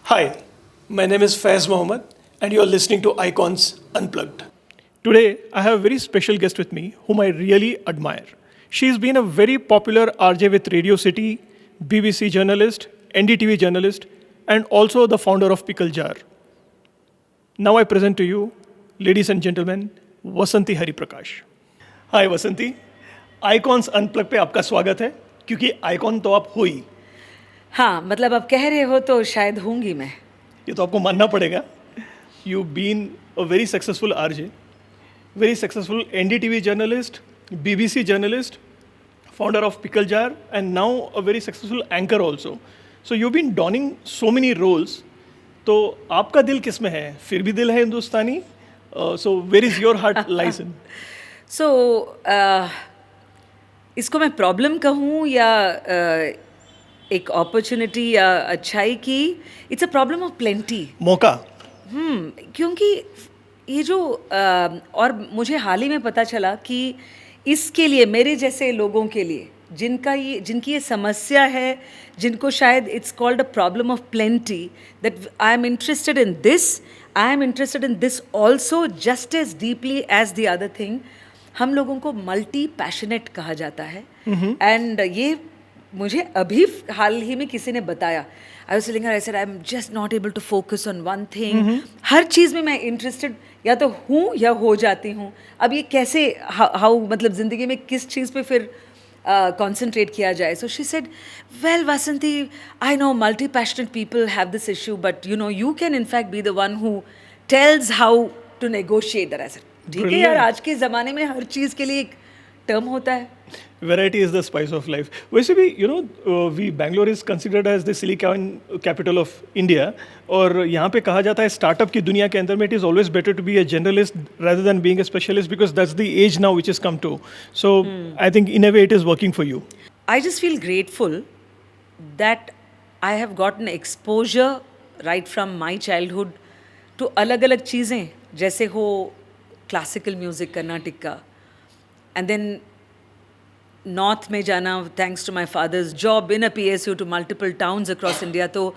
Hi, my name is Faiz Mohammed, and you are listening to Icons Unplugged. Today, I have a very special guest with me whom I really admire. She's been a very popular RJ with Radio City, BBC journalist, NDTV journalist, and also the founder of Pickle Jar. Now I present to you, ladies and gentlemen, Vasanti Hariprakash. Hi Vasanti, Icons Unplugged पे आपका स्वागत है क्योंकि icon तो आप हो ही. हाँ मतलब अब कह रहे हो तो शायद होंगी मैं. ये तो आपको मानना पड़ेगा. You been a very successful RJ, very successful NDTV journalist, BBC journalist, founder of Pickle Jar, and now a very successful anchor also. So you've been donning so many roles. तो आपका दिल किस में है? फिर भी दिल है हिंदुस्तानी. So where is your heart lies in? So इसको मैं प्रॉब्लम कहूँ या एक अपॉर्चुनिटी या अच्छाई की. It's a problem of plenty. मौका. क्योंकि ये जो और मुझे हाल ही में पता चला कि इसके लिए मेरे जैसे लोगों के लिए जिनकी ये समस्या है, जिनको शायद it's called a problem of plenty, that I am interested in this also just as deeply as the other thing. हम लोगों को मल्टी पैशनेट कहा जाता है. एंड ये मुझे अभी हाल ही में किसी ने बताया. I was telling her, I said I am just not able to focus on one thing. हर चीज़ में मैं इंटरेस्टेड या तो हूँ या हो जाती हूँ. अब ये कैसे हाउ मतलब ज़िंदगी में किस चीज़ पे फिर concentrate किया जाए. So she said, well Vasanti, I know multi-passionate people have this issue, but you can in fact be the one who tells how to negotiate that. I said, ठीक है यार, आज के ज़माने में हर चीज़ के लिए एक टर्म होता है. Variety is the spice of life. वैसे भी Bangalore is considered as the silicon capital of India. और यहाँ पे कहा जाता है स्टार्टअप की दुनिया के अंदर में it is always better to be a generalist rather than being a specialist because that's the age now which has come to. So I think in a way it is working for you. I just feel grateful that I have gotten exposure right from my childhood to अलग-अलग चीज़ें, जैसे हो classical music Carnatic का, and then north में जाना thanks to my father's job in a PSU to multiple towns across India. तो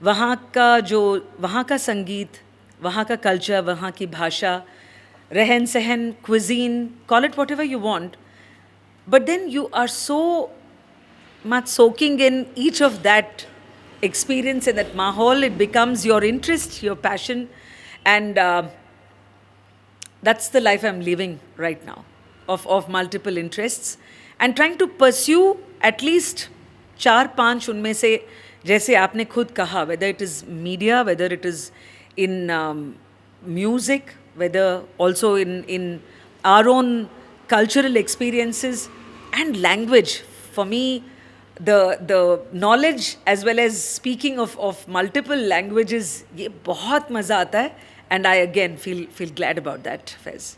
वहाँ का संगीत, वहाँ का कल्चर, वहाँ की भाषा, रहन सहन, cuisine, call it whatever you want, but then you are so much soaking in each of that experience in that mahol. It becomes your interest, your passion, and that's the life I'm living right now, of multiple interests and trying to pursue at least 4-5 उनमें से, जैसे आपने खुद कहा, whether it is media, whether it is in music, whether also in our own cultural experiences and language. For me, the knowledge as well as speaking of multiple languages, ये बहुत मज़ा आता है. And I again feel glad about that, Faiz.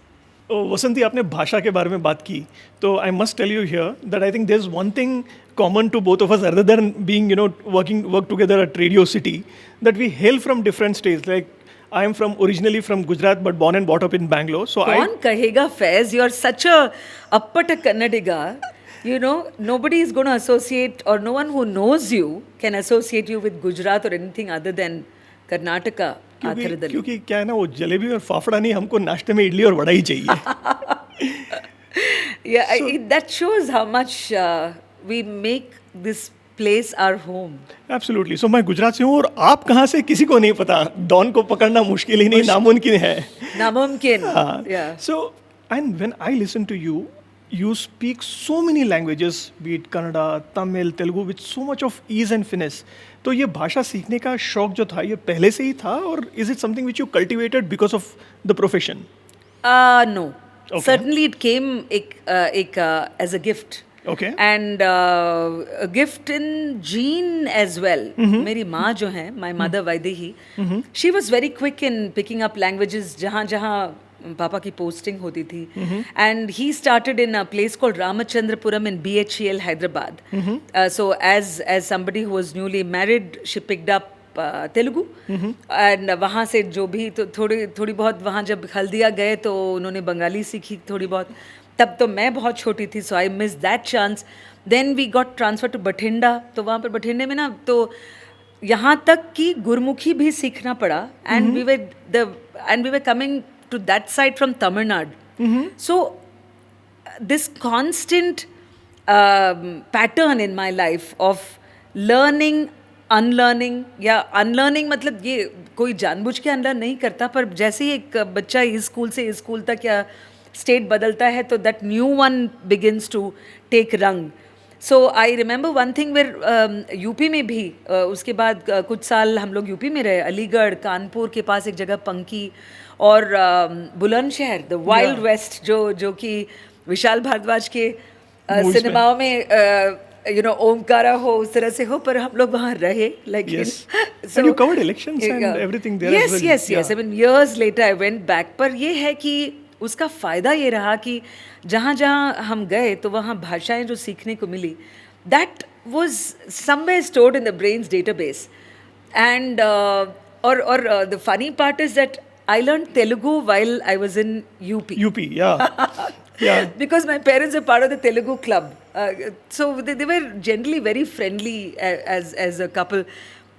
वसंती, आपने भाषा के बारे में बात की, तो I must tell you here that I think there is one thing common to both of us other than being work together at Radio City, that we hail from different states. Like I am originally from Gujarat but born and brought up in Bangalore. So कौन कहेगा Faiz, you are such a uppata Kannadiga. Nobody is going to associate, or no one who knows you can associate you with Gujarat or anything other than Karnataka. क्योंकि क्या है ना, वो जलेबी और फाफड़ा नहीं, हमको नाश्ते में इडली और वड़ा ही चाहिए. That shows how much we make this place our home. Absolutely. So मैं गुजरात से हूँ और आप कहाँ से किसी को नहीं पता. डॉन को पकड़ना मुश्किल ही नहीं, नामुमकिन है. नामुमकिन. So and when I listen to you, you speak so many languages, be it Kannada, Tamil, Telugu, with so much of ease and finesse. तो ये भाषा सीखने का शौक जो था, ये पहले से ही था, और is it something which you cultivated because of the profession? No. Okay. Certainly it came as a gift. Okay. And a gift in gene as well. मेरी माँ जो है, my mother Vaidehi, she was very quick in picking up languages जहाँ पापा की पोस्टिंग होती थी. And he started in a place called Ramachandrapuram in BHEL Hyderabad. So as somebody who was newly married, she picked up Telugu. And वहाँ से जो भी तो थोड़ी बहुत, वहाँ जब हल्दिया गए तो उन्होंने बंगाली सीखी थोड़ी बहुत. तब तो मैं बहुत छोटी थी, so I miss that chance. Then we got transfer to Bathinda. तो वहाँ पर बठिंडे में ना, तो यहाँ तक कि गुरमुखी भी सीखना पड़ा and we were coming to that side from Tamil Nadu. So this constant pattern in my life of learning, unlearning, या unlearning मतलब ये कोई जानबूझ के अनलर्न नहीं करता, पर जैसे ही एक बच्चा इस स्कूल से इस स्कूल तक या स्टेट बदलता है तो that new one begins to take रंग. So I remember one thing where UP में भी उसके बाद कुछ साल हम लोग यूपी में रहे, अलीगढ़, कानपुर के पास एक जगह पंकी और बुलंदशहर, द वाइल्ड वेस्ट, जो कि विशाल भारद्वाज के सिनेमाओं में ओमकारा हो, उस तरह से हो, पर हम लोग वहाँ रहे. Like, yes. And you covered elections and everything there as well. Yes. I mean, years later I went back. पर ये है कि उसका फ़ायदा ये रहा कि जहाँ जहाँ हम गए तो वहाँ भाषाएं जो सीखने को मिली, that was somewhere stored in the brain's database. And the funny part is that I learned Telugu while I was in UP. UP, yeah. Yeah. Because my parents were part of the Telugu club. So they were generally very friendly as a couple.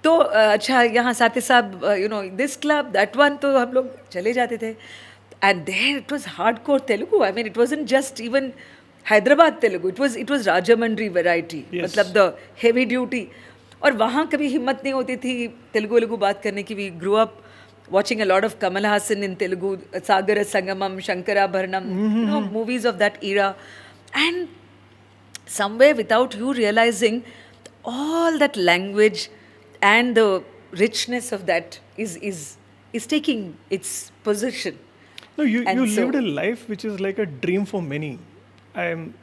तो अच्छा यहाँ साथी साहब this club, that one, तो हम लोग चले जाते थे. And there it was hardcore Telugu. I mean, it wasn't just even Hyderabad Telugu. It was Rajamandry variety. Yes. मतलब the heavy duty. और वहाँ कभी हिम्मत नहीं होती थी तेलुगु बात करने की. We grew up watching a lot of Kamal Haasan in Telugu, Sagara Sangamam, Shankarabharanam, movies of that era. And somewhere without you realizing, all that language and the richness of that is taking its position. No, you lived a life which is like a dream for many. I am,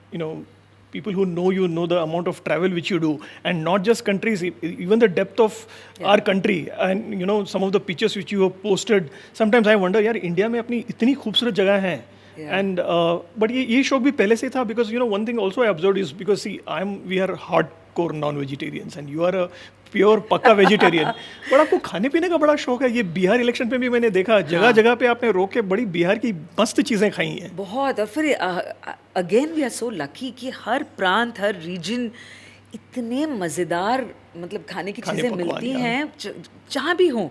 people who know you know the amount of travel which you do, and not just countries, even the depth of our country, and some of the pictures which you have posted. Sometimes I wonder, यार India में अपनी इतनी खूबसूरत जगह हैं, and but ये शौक भी पहले से था, because one thing also I observed is, because see we are hardcore non-vegetarians and you are a pure पक्का वेजिटेरियन. बट आपको खाने पीने का बड़ा शौक है. ये बिहार इलेक्शन पे भी मैंने देखा, जगह जगह पे आपने रोक के बड़ी बिहार की मस्त चीज़ें खाई हैं. बहुत. और फिर again we are so lucky कि हर प्रांत, हर रीजन इतने मज़ेदार मतलब खाने की चीज़ें मिलती हैं जहाँ भी हों.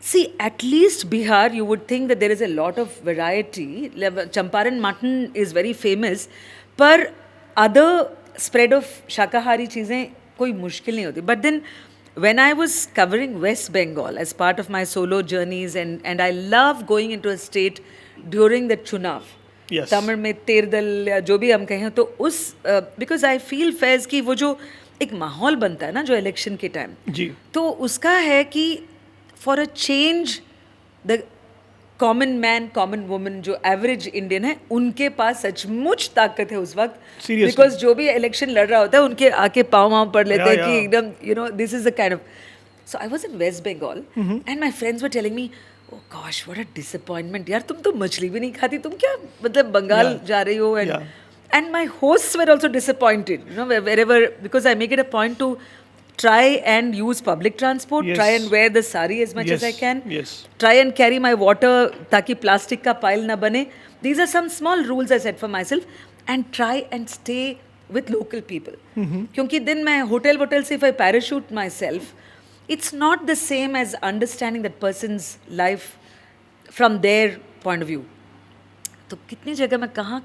See, at least Bihar, you would think that there is a lot of variety. Champaran mutton is very famous, पर other spread of शाकाहारी चीज़ें कोई मुश्किल नहीं होती. But then when I was covering West Bengal as part of my solo journeys, and I love going into a state during the chunav. Yes. Tamil में तेरदल या जो भी हम कहें, तो उस because I feel फैज़ कि वो जो एक माहौल बनता है ना जो इलेक्शन के टाइम, जी, तो उसका है कि for a change the common man, common woman, जो एवरेज इंडियन है, उनके पास सचमुच ताकत है उस वक्त. बिकॉज जो भी इलेक्शन लड़ रहा होता है उनके आके पाँव पड़ लेते हैं कि एकदम this is the kind of. So I was in West Bengal and my friends were telling me, oh gosh what a disappointment यार, तुम तो मछली भी नहीं खाती, तुम क्या मतलब बंगाल जा रही हो. And my hosts were also disappointed, wherever, because I make it a point to try and use public transport, try and wear the sari as much as I can, try and carry my water ताकि plastic का pile ना बने. These are some small rules I set for myself, and try and stay with local people. क्योंकि दिन मैं hotel से if I parachute myself, it's not the same as understanding that person's life from their point of view. तो कितनी जगह मैं कहाँ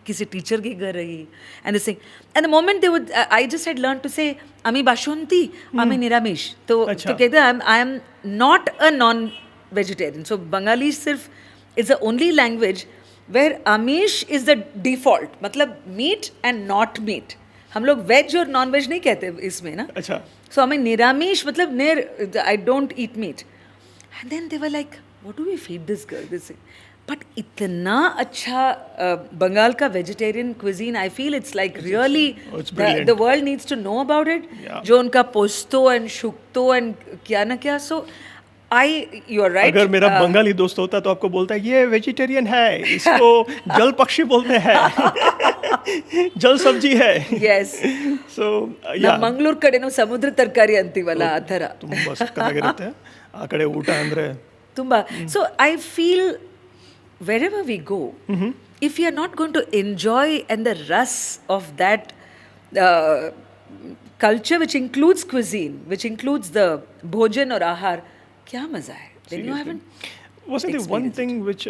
किसी टीचर के घर रही, and this thing, and the moment they would, I just had learn to say अमी बाशुंती, अमी निरामिश, तो कहते हैं I am not a non vegetarian. So Bengali सिर्फ is the only language where आमिश इज द डिफॉल्ट, मतलब मीट एंड नॉट मीट. हम लोग वेज और नॉन वेज नहीं कहते इसमें ना. अच्छा. सो अमी निरामिश मतलब नेर, I don't eat meat. And then they were like, what do we feed this girl, this. But इतना अच्छा बंगाल का vegetarian cuisine, I feel it's like really the world needs to know about it. जो उनका posto and shukto and क्या ना क्या. So you are right. अगर मेरा बंगाली दोस्त होता तो आपको बोलता है ये वेजिटेरियन है, इसको जल पक्षी बोलते हैं, जल सब्जी है. यस. सो मंगलूर कडेनो समुद्र तरकारी अंतीवला आ ಥರ ತುಂಬಾ ಸಕ್ಕತ್ತಾಗಿರುತ್ತೆ ಆ ಕಡೆ ಊಟ ಅಂದ್ರೆ ತುಂಬಾ. So I feel wherever we go, if we are not going to enjoy and the rus of that culture which includes cuisine, which includes the bhojan or ahar, क्या मजा है? Then you Seriously. haven't Wasn't the one experienced thing which,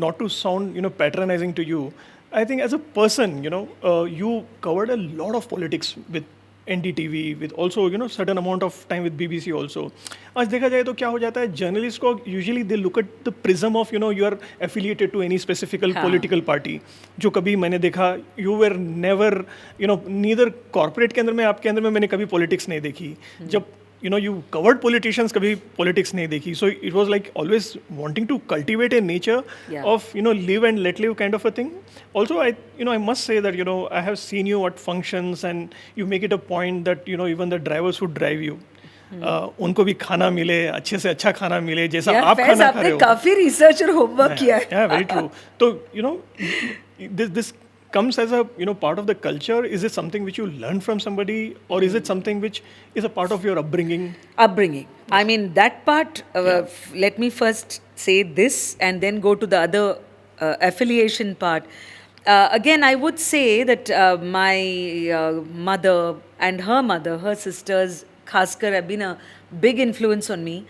not to sound, patronizing to you, I think as a person, you covered a lot of politics with NDTV, with also, certain amount of time with BBC also. आज देखा जाए तो क्या हो जाता है, journalist को usually they look at the prism of, you are affiliated to any specific हाँ. political party. जो कभी मैंने देखा, you were never, neither corporate के अंदर में, आपके अंदर में मैंने कभी politics नहीं देखी. जब you covered politicians, kabhi politics nahi dekhi. So it was like always wanting to cultivate a nature Yeah. of, live and let live kind of a thing. Also, I must say that, I have seen you at functions and you make it a point that, even the drivers who drive you, उनको भी खाना मिले, अच्छे से अच्छा खाना मिले, जैसा यार आप फैज, खाना खा आपने रहे हो. काफी रिसर्च और होमवर्क किया है. Yeah, very true. So, this comes as a part of the culture. Is it something which you learned from somebody, or is it something which is a part of your upbringing? Upbringing. I mean, that part, let me first say this and then go to the other affiliation part. Again, I would say that my mother and her sisters, Khaskar, have been a big influence on me.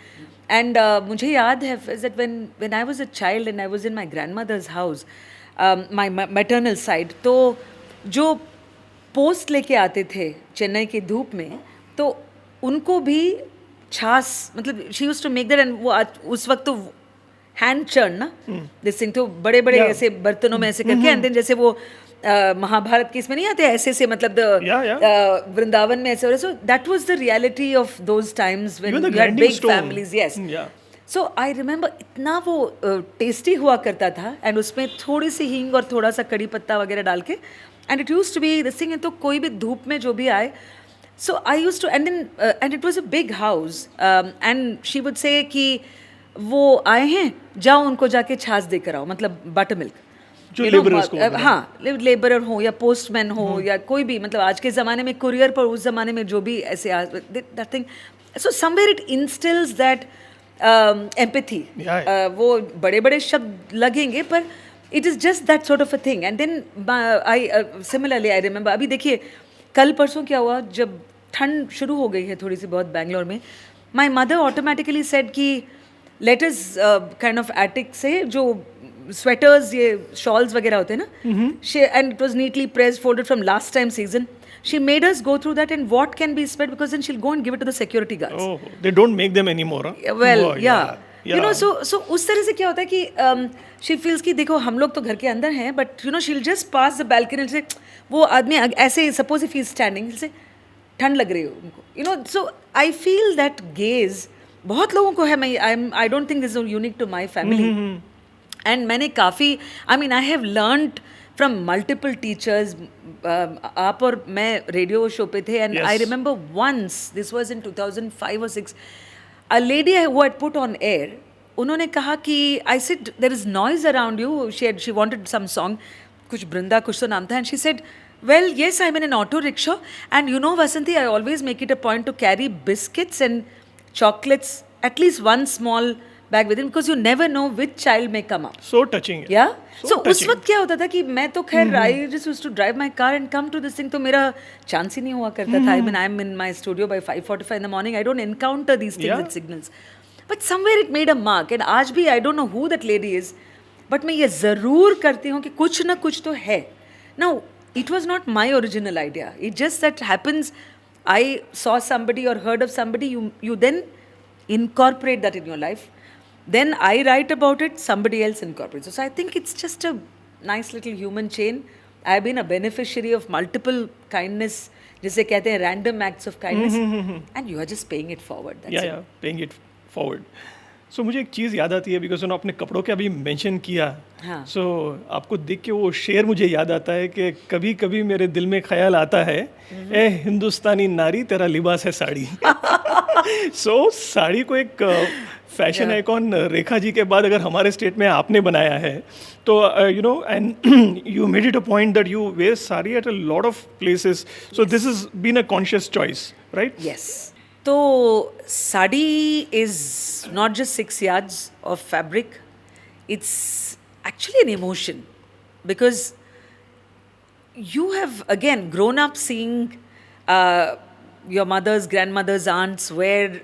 And मुझे याद है is that when I was a child and I was in my grandmother's house, my maternal side, तो जो post लेके आते थे चेन्नई की धूप में, तो उनको भी छाछ, मतलब she used to make that, and वो उस वक्त तो हैंड चर्न ना, दिस थिंग, तो बड़े बड़े ऐसे बर्तनों में ऐसे करके, एंड देन जैसे वो महाभारत की इसमें नहीं आते ऐसे से, मतलब वृंदावन में ऐसे हो रहे. So that was the reality of those times when you had big families. Yes. So I remember इतना वो टेस्टी हुआ करता था, एंड उसमें थोड़ी सी हींग और थोड़ा सा कड़ी पत्ता वगैरह डाल के, and it used to be this thing. तो कोई भी धूप में जो भी आए, so I used to, and then and it was a big house, and she would say कि वो आए हैं, जाओ उनको जाके छाछ देकर आओ, मतलब बटर मिल्क. जो लेबरर्स को, हाँ, लेबरर हो या पोस्टमैन हो या कोई भी, मतलब आज के ज़माने में कुरियर, पर उस ज़माने में जो भी ऐसे that thing. So somewhere it instills that empathy. वो बड़े बड़े शब्द लगेंगे, पर it is just that sort of a thing. And then I similarly I remember, अभी देखिए कल परसों क्या हुआ, जब ठंड शुरू हो गई है थोड़ी सी बहुत बैंगलोर में, माई मदर ऑटोमेटिकली सेड कि let us kind of attic से जो स्वेटर्स, ये शॉल्स वगैरह होते हैं ना, and it was neatly pressed, folded from last time season. She made us go through that and what can be spared, because then she'll go and give it to the security guards. Oh, they don't make them anymore. Huh? Well, yeah. You know, so उस तरह से क्या होता है कि she feels कि देखो हम लोग तो घर के अंदर हैं, but she'll just pass the balcony and say, वो आदमी ऐसे, suppose if he's standing, he'll say, ठंड लग रही हो उनको. So I feel that gaze बहुत लोगों को है. I don't think this is unique to my family. And मैंने काफ़ी, I mean, I have learned from multiple teachers. आप और मैं रेडियो शो पे थे, and I remember once, this was in 2005 or 6, a lady who had put on air, उन्होंने कहा कि I said there is noise around you. She wanted some song, कुछ बृंदा कुछ तो नाम था, and she said, well, yes, I'm in an auto rickshaw, and you know, Vasanti, I always make it a point to carry biscuits and chocolates, at least one small bag with him, because you never know which child may come up. So touching. Yeah. So उस वक्त क्या होता था कि मैं तो खैर I just used to drive my car and come to this thing, तो मेरा चांस ही नहीं हुआ करता था. I mean, I'm in my studio by 5:45 in the morning. I don't encounter these things with signals. But somewhere it made a mark, and आज भी I don't know who that lady is, but मैं ये ज़रूर करती हूँ कि कुछ ना कुछ तो है. Now, it was not my original idea. It just that happens, I saw somebody or heard of somebody, you then incorporate that in your life. Then I write about it, somebody else incorporates it. So I think it's just a nice little human chain. I've been a beneficiary of multiple kindness, जिसे कहते हैं random acts of kindness, and you are just paying it forward. That's it. Paying it forward. So मुझे एक चीज़ याद आती है, because आपने कपड़ों के अभी मेंशन किया. हाँ. So आपको देख के वो शेर मुझे याद आता है कि कभी कभी मेरे दिल में ख्याल आता है, ए हिंदुस्तानी नारी तेरा लिबास है साड़ी. So साड़ी को एक फैशन आइकॉन रेखा जी के बाद अगर हमारे स्टेट में आपने बनाया है, तो and you made it a point that you wear sari at a lot of places. So this is been a conscious choice, right? Yes. तो sari is not just 6 yards of fabric. It's actually an emotion, because you have again grown up seeing your mothers, grandmothers, aunts wear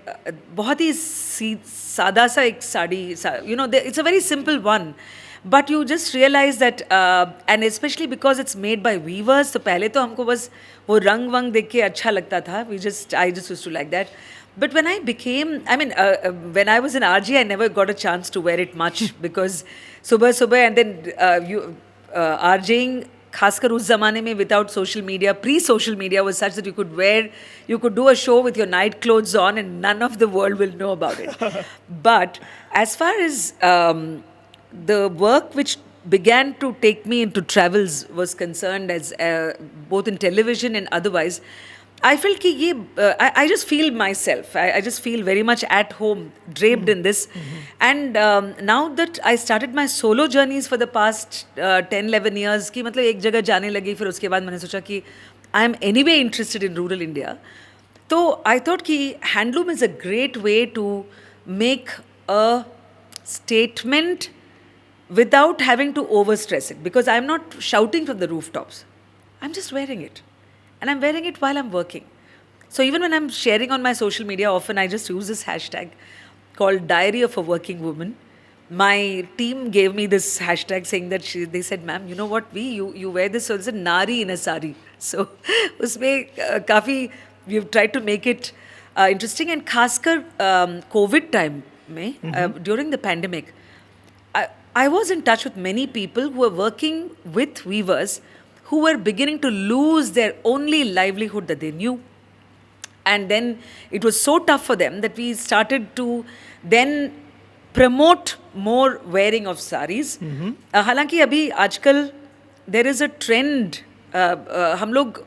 बहुत ही सादा सा एक sari, you know, it's a very simple one, but you just realise that, and specially because it's made by weavers. तो पहले तो हमको बस वो रंग वंग देख के अच्छा लगता था. I just used to like that. But when I became, I mean, when I was in RG, I never got a chance to wear it much because subah and then RJing, खासकर उस ज़माने में without social media, pre-social media was such that you could do a show with your night clothes on and none of the world will know about it. But as far as the work which began to take me into travels was concerned, as both in television and otherwise, I felt कि ये I just feel myself. I just feel very much at home, draped in this. And now that I started my solo journeys for the past 10-11 years, कि मतलब एक जगह जाने लगी, फिर उसके बाद मैंने सोचा कि I am anyway interested in rural India. तो I thought कि handloom is a great way to make a statement without having to overstress it, because I'm not shouting from the rooftops. I'm just wearing it. And I'm wearing it while I'm working. So even when I'm sharing on my social media, often I just use this hashtag called Diary of a Working Woman. My team gave me this hashtag saying that they said, ma'am, you know what, you wear this, so it's a Nari in a sari. So usme kafi, we've tried to make it interesting. And khaskar COVID time mein, during the pandemic, I was in touch with many people who were working with weavers who were beginning to lose their only livelihood that they knew. And then it was so tough for them that we started to then promote more wearing of saris. हालांकि अभी आजकल there is a trend, हम लोग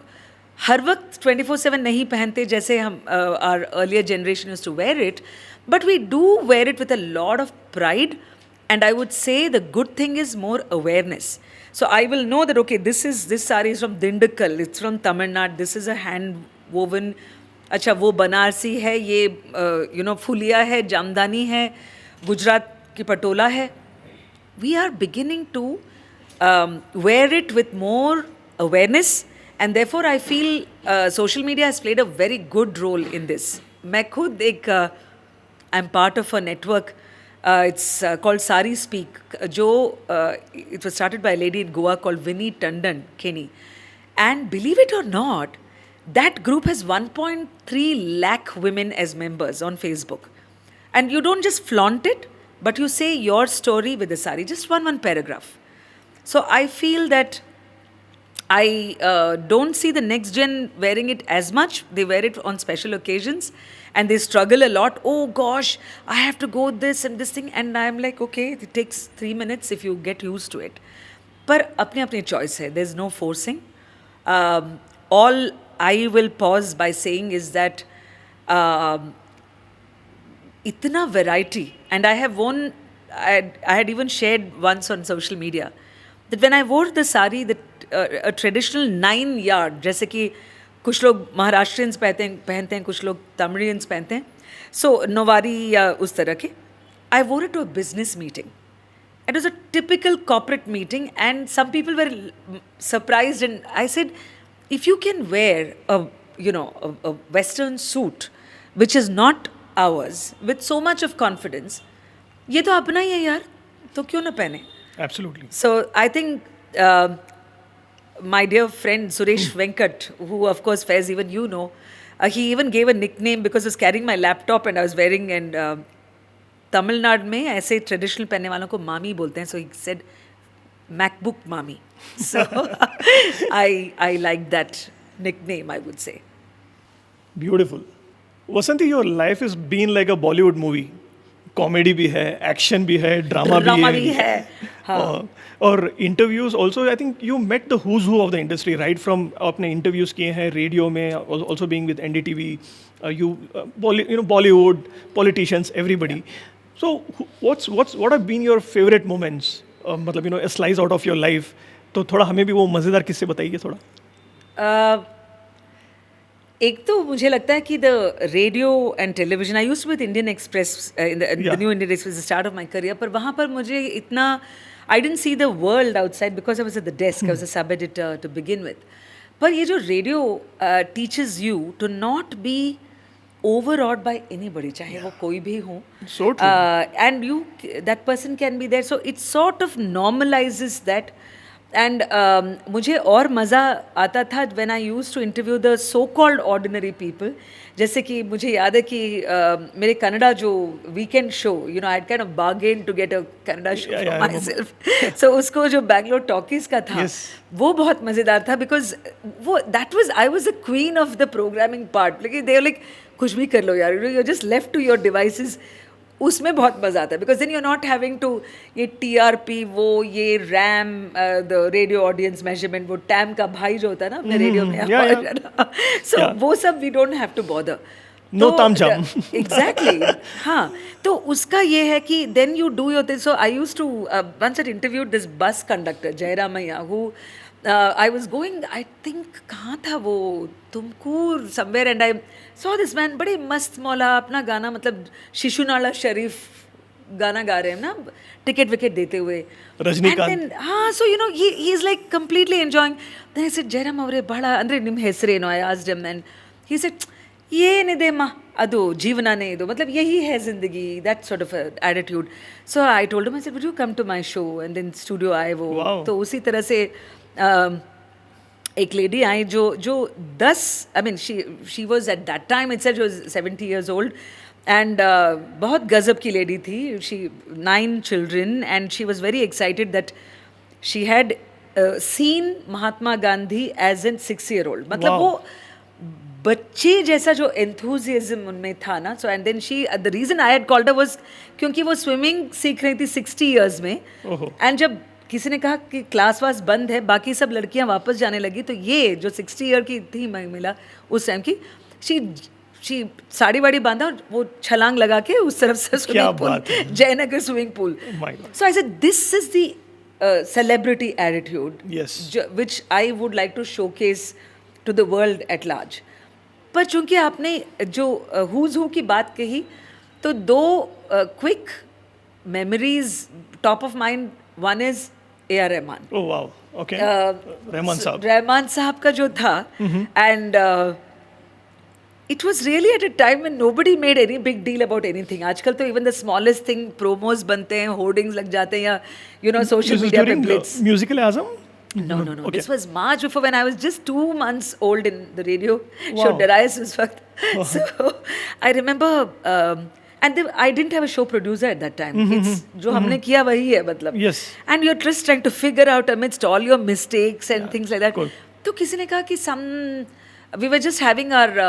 हर वक्त 24/7 नहीं पहनते जैसे हम our earlier generation used to wear it, but we do wear it with a lot of pride. And I would say the good thing is more awareness. So I will know that, okay, this saree is from Dindigul, it's from Tamil Nadu, this is a hand woven, अच्छा वो बनारसी है, ये you know फुलिया है, जामदानी है, गुजरात की पटोला है. We are beginning to wear it with more awareness, and therefore I feel social media has played a very good role in this. मैं खुद एक I'm part of a network. It's called Sari Speak. It was started by a lady in Goa called Vinnie Tandon Kenny. And believe it or not, that group has 1.3 lakh women as members on Facebook. And you don't just flaunt it, but you say your story with the sari, just one paragraph. So I feel that I don't see the next gen wearing it as much. They wear it on special occasions and they struggle a lot. Oh gosh, I have to go this and this thing. And I'm like, okay, it takes 3 minutes if you get used to it. But apni choice hai. There's no forcing. All I will pause by saying is that itna variety. And I have worn, I had even shared once on social media that when I wore the sari, that a traditional 9-yard, जैसे कि कुछ लोग महाराष्ट्रियंस पहनते हैं, कुछ लोग Tamilians पहनते हैं, so नौवारी या उस तरह के, I wore it to a business meeting. It was a typical corporate meeting and some people were surprised, and I said, if you can wear a western suit which is not ours with so much of confidence, ये तो अपना ही है यार, तो क्यों ना पहने? Absolutely. So I think my dear friend Suresh Venkat, who of course Faiz, even you know, he even gave a nickname because I was carrying my laptop and I was wearing, and Tamil Nadu में ऐसे traditional पहनने वालों को मामी बोलते हैं, so he said MacBook Mami. So I like that nickname, I would say. Beautiful. Vasanti, your life has been like a Bollywood movie. Comedy भी है, एक्शन भी है, ड्रामा भी है, हाँ. और interviews also, I think you met the who's who of the industry right from, आपने interviews किए हैं रेडियो में, also being with NDTV, you Bollywood politicians, everybody. So what have been your favourite moments, मतलब a slice out of your life. तो थोड़ा हमें भी वो मज़ेदार किस्से बताइए थोड़ा. एक तो मुझे लगता है कि the radio and television, I used with Indian Express, the New Indian Express, the start of my career, पर वहाँ पर मुझे इतना, I didn't see the world outside because I was at the desk, I was a sub editor to begin with. पर ये जो radio teaches you to not be overawed by anybody, चाहे वो कोई भी हो. So true. And you, that person can be there. So it sort of normalizes that. And मुझे और मज़ा आता था when I used to interview the so-called ordinary people. जैसे कि मुझे याद है कि मेरे कन्नड़ा जो weekend show, you know, I'd kind of bargained to get a Kannada show Yeah, for yeah, I myself. So उसको जो Bangalore Talkies का था, Yes. वो बहुत मज़ेदार था because वो that was I was the queen of the programming part. Like they were like कुछ भी कर लो यार, you're just left to your devices. उसमें बहुत मज़ा आता है because then you are not having to ये TRP वो ये RAM the radio audience measurement वो टैम का भाई जो होता है ना अपने रेडियो में सो वो सब we don't have to bother no तामझाम एग्जैक्टली हाँ तो उसका ये है कि then you do your thing so I used to once I interviewed this bus conductor Jayaramaiah who I was going, I think, कहाँ था वो Tumkur somewhere and I saw this man बड़े मस्त मौला अपना गाना मतलब शिशुनाला शरीफ गाना गा रहे हैं ना टिकट विकेट देते हुए रजनीकांत हाँ so you know he is like completely enjoying then I said Jairam ಅವರೇ ಬಹಳ ಅಂದರೆ ನಿಮ್ಮ ಹೆಸರೇನು I asked him and he said ಏನಿದೆ ಮಾ ಅದು ಜೀವನನೇ ಇದು मतलब यही है ज़िंदगी that sort of attitude so I told him I said would you come to my show and then studio आए वो तो उसी तरह से एक लेडी आई जो 10 I mean she was at that time it's she was 70 years old and बहुत गजब की लेडी थी she 9 children and she was very excited that she had seen Mahatma Gandhi as an 6-year-old मतलब वो बच्चे जैसा जो एंथुजियाज्म उनमें था ना so and then she the reason I had called her was क्योंकि वो स्विमिंग सीख रही थी 60 years में एंड जब किसी ने कहा कि क्लास वास बंद है बाकी सब लड़कियां वापस जाने लगी तो ये जो 60 year की थी महिला उस टाइम की शी साड़ी वाड़ी बांधा और वो छलांग लगा के उस तरफ से swimming pool Jayanagar swimming pool so I said this is the celebrity attitude which I would like to showcase to the world at large पर चूंकि आपने जो हुज हु की बात कही तो दो quick memories top of mind one is A.R. Rahman. Oh wow, okay. Rahman साहब का जो था and it was really at a time when nobody made any big deal about anything. आजकल तो even the smallest thing promos बनते हैं, hoardings लग जाते हैं या you know social media पे blitz. Musical Azam? No. Okay. This was much before when I was just 2 months old in the radio show Darius उस वक्त. So I remember. And I didn't have a show producer at that time. It's जो हमने किया वही है मतलब. Yes. And you're just trying to figure out amidst all your mistakes and things like that. Cool. तो किसी ने कहा कि we were just having our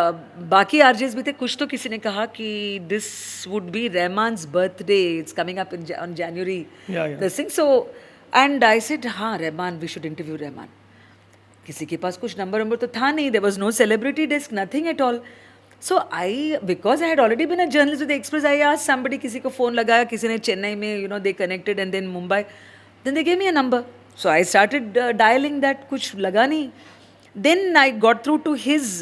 बाकी RJs भी थे कुछ तो किसी ने कहा कि this would be Rahman's birthday. It's coming up on January. Yeah. This thing. So and I said हाँ Rahman we should interview Rahman. किसी के पास कुछ नंबर तो था नहीं. There was no celebrity desk, nothing at all. So because I had already been a journalist with the Express, I asked somebody, किसी को phone लगाया, किसी ने चेन्नई में, you know, they connected and then Mumbai. Then they gave me a number. So I started dialing that, कुछ लगा नहीं. Then I got through to his,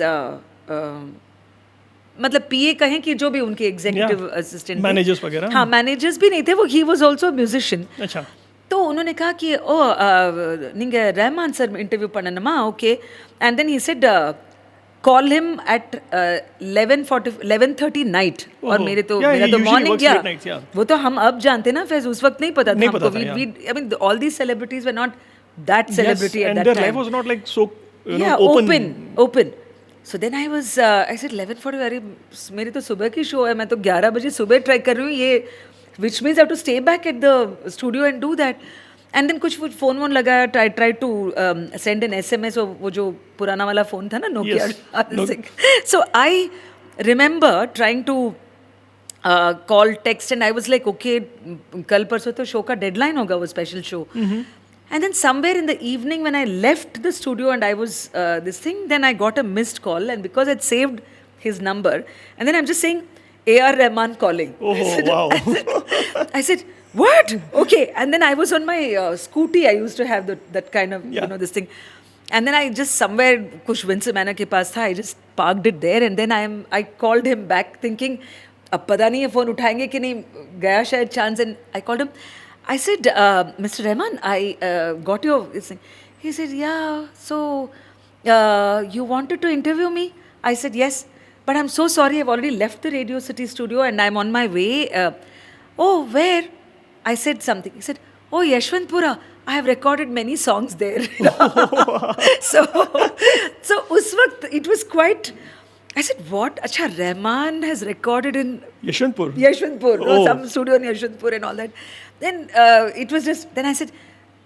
मतलब PA कहें कि जो भी उनके executive assistant managers वगैरह हाँ managers भी नहीं थे वो he was also a musician. अच्छा तो उन्होंने कहा कि நீங்கள் रहमान सर इंटरव्यू பண்ணணுமா okay and then he said call him at 11:30 night और मेरा तो मॉर्निंग या वो तो हम अब जानते ना फैज उस वक्त नहीं पता था हमको I mean all these celebrities were not that celebrity at that time and their life was not like so you know open so then I said 11:40 अरे मेरी तो सुबह की शो है मैं तो 11 बजे सुबह ट्राई कर रही हूँ ये which means I have to stay back at the studio and do that and then कुछ फोन वोन लगाया try to send an SMS वो जो पुराना वाला फोन था ना Nokia so I remember trying to call text and I was like okay कल परसों तो शो का डेडलाइन होगा वो special show and then somewhere in the evening when I left the studio and I was this thing then I got a missed call and because I'd saved his number and then I'm just saying A.R. Rahman calling. Oh wow. I said what? Okay. And then I was on my scooty. I used to have that kind of you know this thing. And then I just somewhere kuch Vincent Manor ke paas tha. I just parked it there and then I called him back thinking अब पता नहीं है phone उठाएंगे कि नहीं गया शायद chance and I called him. I said Mr. Rahman I got your thing. He said yeah so You wanted to interview me? I said, yes. But I'm so sorry, I've already left the Radio City studio and I'm on my way. Oh, where? I said something. He said, oh, Yashwantpura. I have recorded many songs there. so, so उस वक्त it was quite. I said, what? Acha, Rahman has recorded in Yashwantpur. Yashwantpur, Oh. some studio in Yashwantpur and all that. Then it was just, then I said,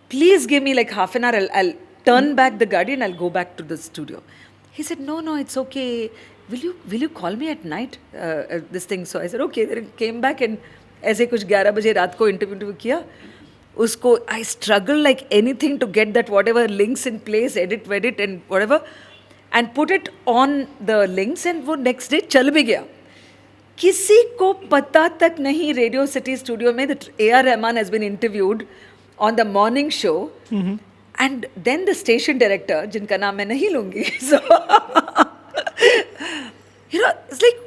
please give me like half an hour, I'll turn back the Guardian, I'll go back to the studio. He said, no, it's okay. Will you call me at night? This thing. So I said, okay. Then I came back and ऐसे कुछ 11 बजे रात को interview किया. उसको I struggled like anything to get that whatever links in place, edit and whatever, and put it on the links and वो next day चल भी गया. किसी को पता तक नहीं रेडियो सिटी स्टूडियो में that A.R. Rahman has been interviewed on the morning show, and then the station director, जिनका नाम मैं नहीं लूँगी, so it's like,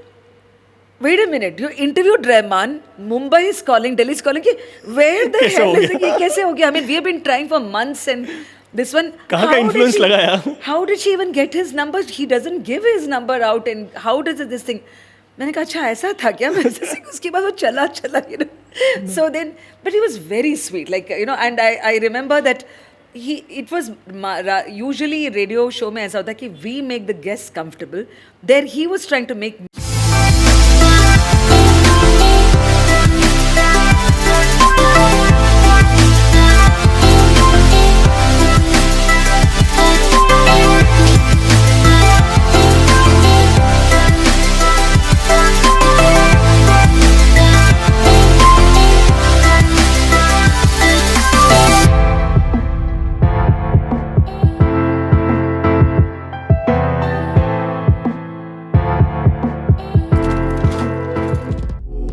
wait a minute, you interviewed Rahman, Mumbai is calling, Delhi is calling, कि where the कैसे hell हो is गया? it? कैसे हो गया? I mean, we have been trying for months and this one. कहाँ का how did influence she- लगाया? How did she even get his number? He doesn't give his number out, and how does it this thing? मैंने कहा अच्छा ऐसा था क्या? उसके बाद वो चला, you know. So then, but he was very sweet, like, you know, and I remember that it was usually radio show में ऐसा होता है कि we make the guests comfortable. There he was trying to make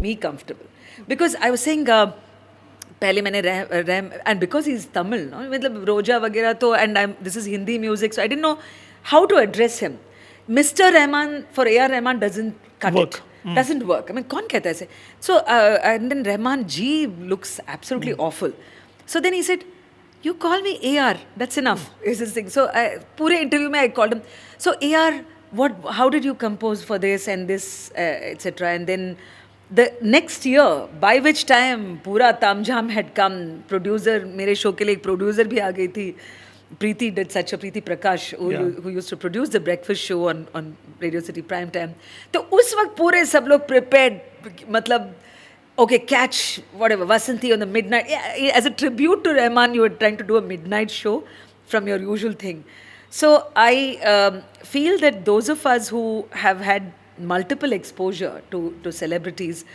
me comfortable. Because I was saying, पहले मैंने RAM and because he's Tamil, no? मतलब रोजा वगैरह तो, and this is Hindi music, so I didn't know how to address him. Mr. Rahman for A.R. Rahman doesn't cut Work. it. Doesn't work. I mean, कौन कहता है ऐसे? So, and then Rahman ji looks absolutely awful. So then he said, you call me A.R. That's enough. Is this thing. So पूरे interview में I called him. So A.R., how did you compose for this and this, etc. And then the next year, by which time पूरा तामझाम had come, producer, मेरे show के लिए एक producer भी आ गई थी. Preeti did such a Preeti Prakash who used to produce the breakfast show on Radio City Prime Time. तो उस वक्त पूरे सब लोग prepared, मतलब okay, catch whatever Vasanti on the midnight. Yeah, as a tribute to Rahman, you were trying to do a midnight show from your usual thing. So I feel that those of us who have had multiple exposure to celebrities,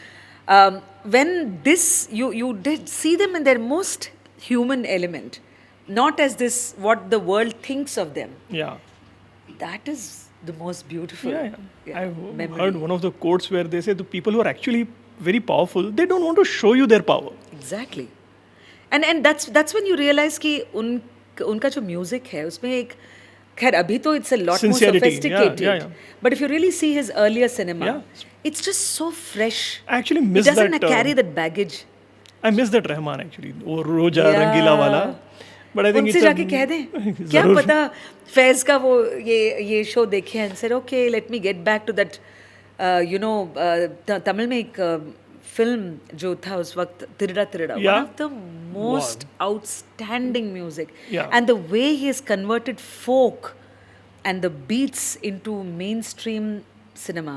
when this you did see them in their most human element, not as this what the world thinks of them. Yeah. That is the most beautiful. Yeah. I've memory. heard one of the quotes where they say the people who are actually very powerful, they don't want to show you their power. Exactly. And that's when you realize कि उनका जो music है उसमें एक खैर अभी तो it's a lot more Sincerity. sophisticated. Yeah. But if you really see his earlier cinema, Yeah. it's just so fresh. I actually He miss doesn't that. carry that baggage. I miss that Rahman actually. वो रोजा Yeah. रंगीला वाला. But I think उनसे it's जाके कह दें क्या जरूर. पता फैज का वो ये शो देखे and said okay let me get back to that Tamil में एक फिल्म जो था उस वक्त तिरड़ा तिरड़ा one Yeah. of the most outstanding music Yeah. and the way he has converted folk and the beats into mainstream cinema.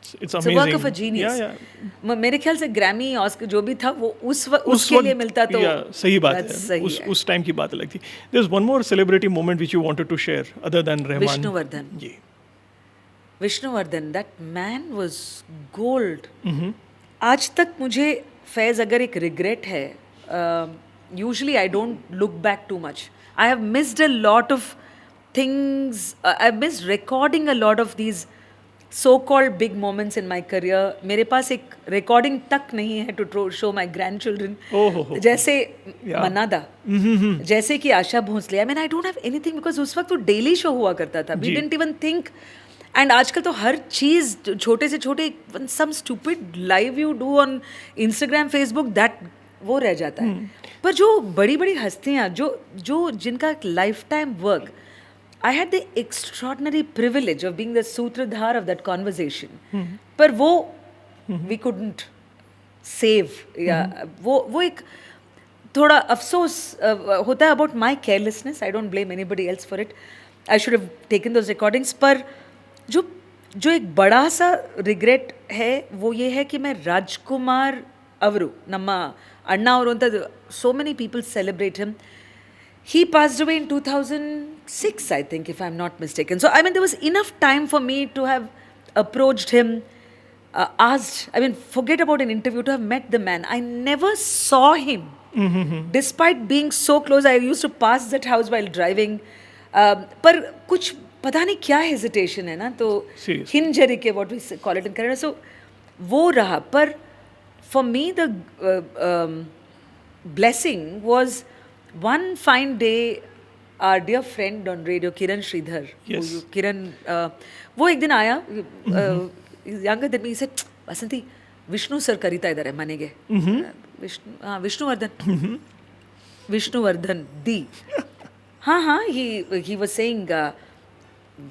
It's It's a amazing. work of a genius. Yeah. मेरे ख्याल से Grammy Oscar जो भी था वो उस उसके लिए वक्त- मिलता तो yeah, सही बात that's है. सही है. उस टाइम की बात अलग थी. There's one more celebrity moment which you wanted to share other than Rahman. Vishnuvardhan. Ji. Vishnuvardhan that man was gold. आज तक मुझे फैज़ अगर एक रिग्रेट है, usually I don't look back too much. I have missed a lot of things. I have missed recording a lot of these so called big moments in my career. मेरे पास एक recording तक नहीं है to show my grandchildren. ओहो. जैसे Yeah. Mannada, जैसे कि Asha Bhosle. I mean I don't have anything because उस वक्त तो डेली शो हुआ करता था. वी जी. Didn't even think. एंड आजकल तो हर चीज़ छोटे से छोटे some stupid live you do on Instagram Facebook that वो रह जाता है. पर जो बड़ी बड़ी हस्तियाँ जो जिनका life time work, I had the extraordinary privilege of being the सूत्रधार of that conversation. पर वो we couldn't save. या वो एक थोड़ा अफसोस होता है about my carelessness. I don't blame anybody else for it. I should have taken those recordings. पर जो एक बड़ा सा रिग्रेट है वो ये है कि मैं राजकुमार अवरू ನಮ್ಮ ಅಣ್ಣ ಅವರು ಅಂತ so many people celebrate him. He passed away in 2006, I think, if I'm not mistaken. So, I mean, there was enough time for me to have approached him, asked, I mean, forget about an interview, to have met the man. I never saw him. Despite being so close, I used to pass that house while driving. पर कुछ पता नहीं क्या hesitation है ना, तो hinjarike, what we call it in Kannada. So, वो रहा. पर for me, the blessing was one fine day, our dear friend on radio, Kiran Sridhar. Yes. Kiran, वो एक दिन आया, younger than me, he said, Vasanti, Vishnu sir करीता इधर है, मानेगे. विष्णुवर्धन. विष्णुवर्धन दी. हाँ, he was saying,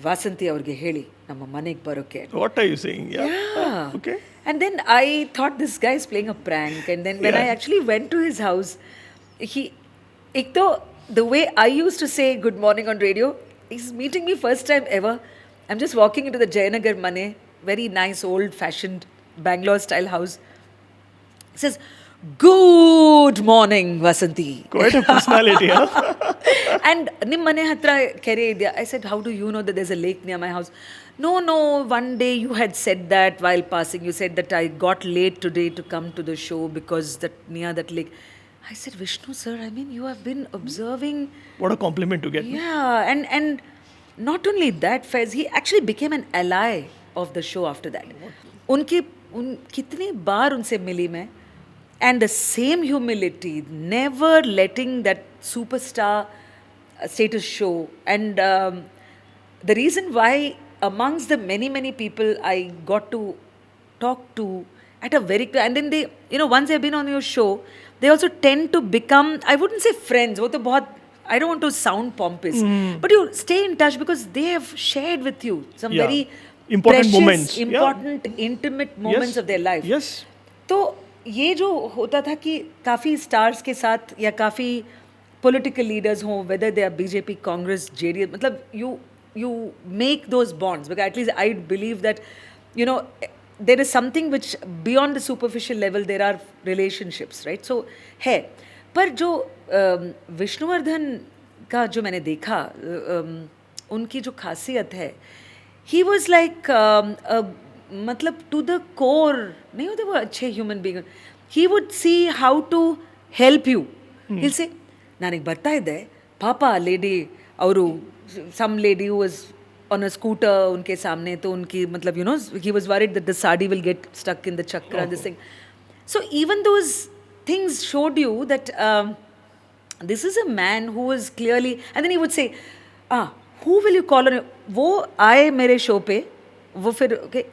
ವಾಸಂತಿ ಅವ್ರಿಗೆ ಹೇಳಿ ನಮ್ಮ ಮನೆಗೆ ಬರೋಕೆ. What are you saying? Yeah. Okay. And then I thought this guy is playing a prank. And then when I actually went to his house, एक तो the way I used to say good morning on radio, he's meeting me first time ever. I'm just walking into the Jayanagar Mane, very nice old fashioned Bangalore style house. He says, good morning, Vasanti. Quite a personality, huh? And ನಿಮ್ಮ ಮನೆ ಹತ್ರ ಕೆರೆ ಇದೆಯಾ? I said, how do you know that there's a lake near my house? No, one day you had said that while passing. You said that I got late today to come to the show because that near that lake. I said, Vishnu sir, I mean, you have been observing. What a compliment to get. Yeah, and not only that, Faiz, he actually became an ally of the show after that. कितनी बार उनसे मिली मैं. And the same humility, never letting that superstar status show. And the reason why amongst the many people I got to talk to at a very, and then they, you know, once they've been on your show, they also tend to become, I wouldn't say friends, wo to bahut, I don't want to sound pompous, but you stay in touch because they have shared with you some very important precious, moments, important, intimate moments of their life. Yes. तो ये जो होता था कि काफ़ी stars के साथ या काफ़ी पॉलिटिकल लीडर्स हों, whether they are BJP, Congress, JDS, मतलब you make those bonds, because at least I believe that, you know, there is something which beyond the superficial level there are relationships, right? So है. पर जो विष्णुवर्धन का जो मैंने देखा, उनकी जो खासियत है, he was like मतलब to the core, नहीं होते वो अच्छे human being. He would see how to help you. He'll say, ನನಗೆ ಬರ್ತಾ ಇದೆ ಪಾಪ ಲೇಡಿ ಅವರು, some lady who was on a scooter उनके सामने, तो उनकी मतलब, you know, he was worried that the sadi will get stuck in the chakra, this thing. So even those things showed you that this is a man who is clearly, and then he would say, who will you call on? वो आए मेरे show पे, वो फिर okay.